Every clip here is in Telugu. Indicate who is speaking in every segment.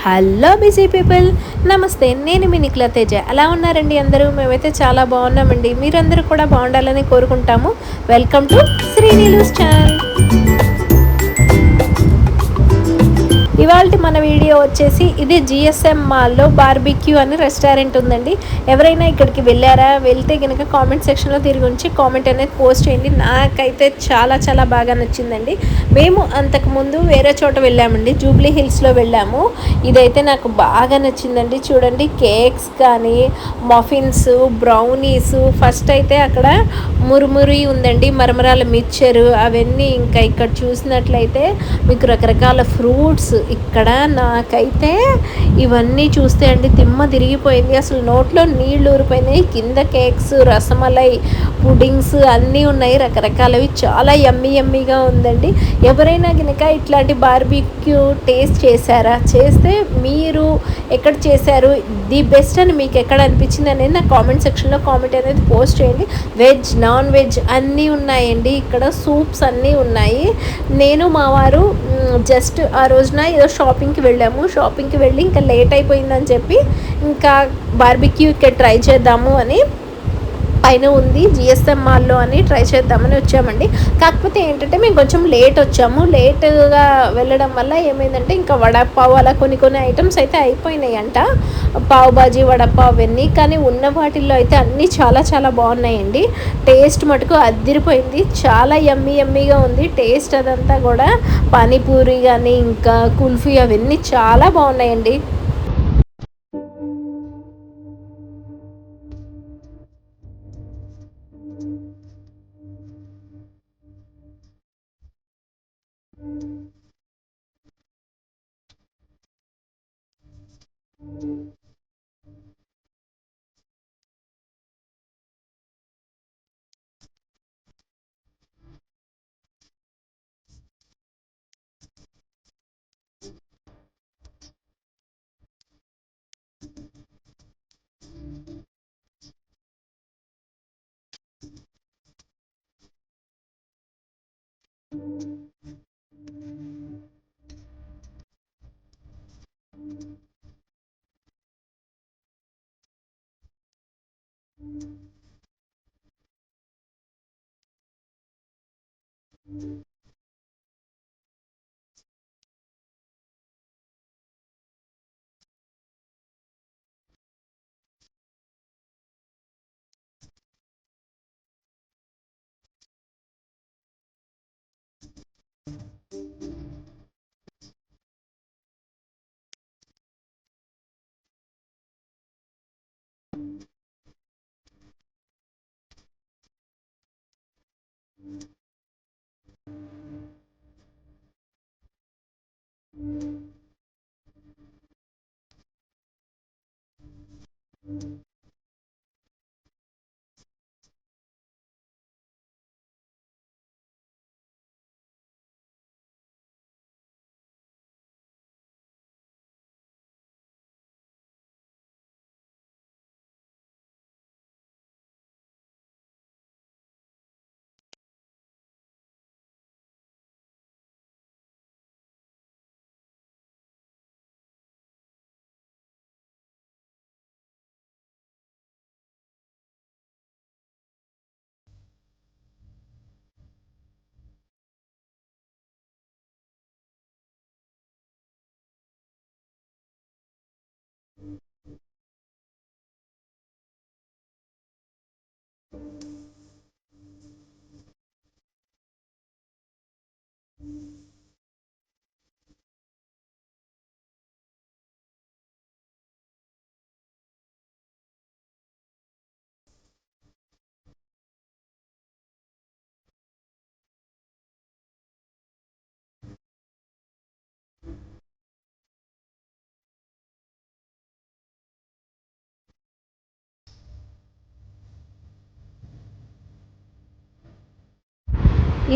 Speaker 1: హలో బిజీ పీపుల్, నమస్తే. నేను మీ నిఖిల తేజ. ఎలా ఉన్నారండి అందరూ? మేమైతే చాలా బాగున్నామండి. మీరందరూ కూడా బాగుండాలని కోరుకుంటాము. Welcome to Srinilu's channel. ఇవాళ మన వీడియో వచ్చేసి ఇది జిఎస్ఎం మాల్లో బార్బిక్యూ అని రెస్టారెంట్ ఉందండి. ఎవరైనా ఇక్కడికి వెళ్ళారా? వెళ్తే కనుక కామెంట్ సెక్షన్లో తిరిగి ఉంచి కామెంట్ అనేది పోస్ట్ చేయండి. నాకైతే చాలా చాలా బాగా నచ్చిందండి. మేము అంతకుముందు వేరే చోట వెళ్ళామండి, జూబ్లీ హిల్స్లో వెళ్ళాము. ఇదైతే నాకు బాగా నచ్చిందండి. చూడండి, కేక్స్ కానీ మఫిన్స్, బ్రౌనీస్, ఫస్ట్ అయితే అక్కడ మురుమురి ఉందండి, మరమరాల మిక్చరు అవన్నీ. ఇంకా ఇక్కడ చూసినట్లయితే మీకు రకరకాల ఫ్రూట్స్. ఇక్కడ నాకైతే ఇవన్నీ చూస్తే అండి తిమ్మ తిరిగిపోయింది. అసలు నోట్లో నీళ్ళు ఊరిపోయినాయి. కింద కేక్స్, రసమలై, పుడింగ్స్ అన్నీ ఉన్నాయి రకరకాలవి. చాలా యమ్మీగా ఉందండి. ఎవరైనా కనుక ఇట్లాంటి బార్బిక్యూ టేస్ట్ చేశారా? చేస్తే మీరు ఎక్కడ చేశారు, ది బెస్ట్ అని మీకు ఎక్కడ అనిపించింది అనేది నా కామెంట్ సెక్షన్లో కామెంట్ అనేది పోస్ట్ చేయండి. వెజ్, నాన్ వెజ్ అన్నీ ఉన్నాయండి. ఇక్కడ సూప్స్ అన్నీ ఉన్నాయి. నేను మా వారు జస్ట్ ఆ రోజున ఏదో షాపింగ్కి వెళ్ళి ఇంకా లేట్ అయిపోయిందని చెప్పి ఇంకా బార్బిక్యూ ఇక్కడ ట్రై చేద్దాము అని, పైన ఉంది జిఎస్ఎం మాల్లో అని, ట్రై చేద్దామని వచ్చామండి. కాకపోతే ఏంటంటే మేము కొంచెం లేట్గా వెళ్ళడం వల్ల ఏమైందంటే ఇంకా వడపావ్ అలా కొన్ని ఐటమ్స్ అయితే అయిపోయినాయి అంట. పావ్ బాజీ, వడపావ్ అవన్నీ. కానీ ఉన్న వాటిల్లో అయితే అన్నీ చాలా చాలా బాగున్నాయండి. టేస్ట్ మటుకు అద్దిరిపోయింది. చాలా యమ్మీగా ఉంది టేస్ట్ అదంతా కూడా. పానీపూరి కానీ ఇంకా కుల్ఫీ అవన్నీ చాలా బాగున్నాయండి.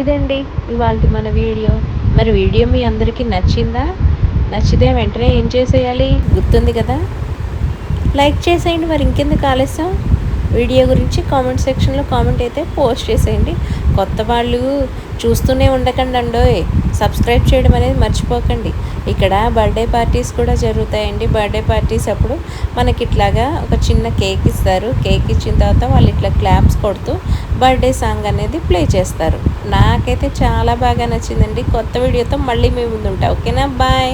Speaker 1: ఇదండి ఇవాళ మన వీడియో. మరి వీడియో మీ అందరికీ నచ్చిందా? నచ్చితే వెంటనే ఏం చేసేయాలి గుర్తుంది కదా, లైక్ చేసేయండి. మరి ఇంకెందుకు ఆలస్యం, వీడియో గురించి కామెంట్ సెక్షన్లో కామెంట్ అయితే పోస్ట్ చేసేయండి. కొత్త వాళ్ళు చూస్తూనే ఉండకండి అండోయ్. సబ్స్క్రైబ్ చేయడం అనేది మర్చిపోకండి. ఇక్కడ బర్త్డే పార్టీస్ కూడా జరుగుతాయండి. బర్త్డే పార్టీస్ అప్పుడు మనకి ఇట్లాగా ఒక చిన్న కేక్ ఇస్తారు. కేక్ ఇచ్చిన తర్వాత వాళ్ళు ఇట్లా క్లాప్స్ కొడుతూ బర్త్డే సాంగ్ అనేది ప్లే చేస్తారు. నాకైతే చాలా బాగా నచ్చిందండి. కొత్త వీడియోతో మళ్ళీ మీ ముందు ఉంటా. ఓకేనా, బాయ్.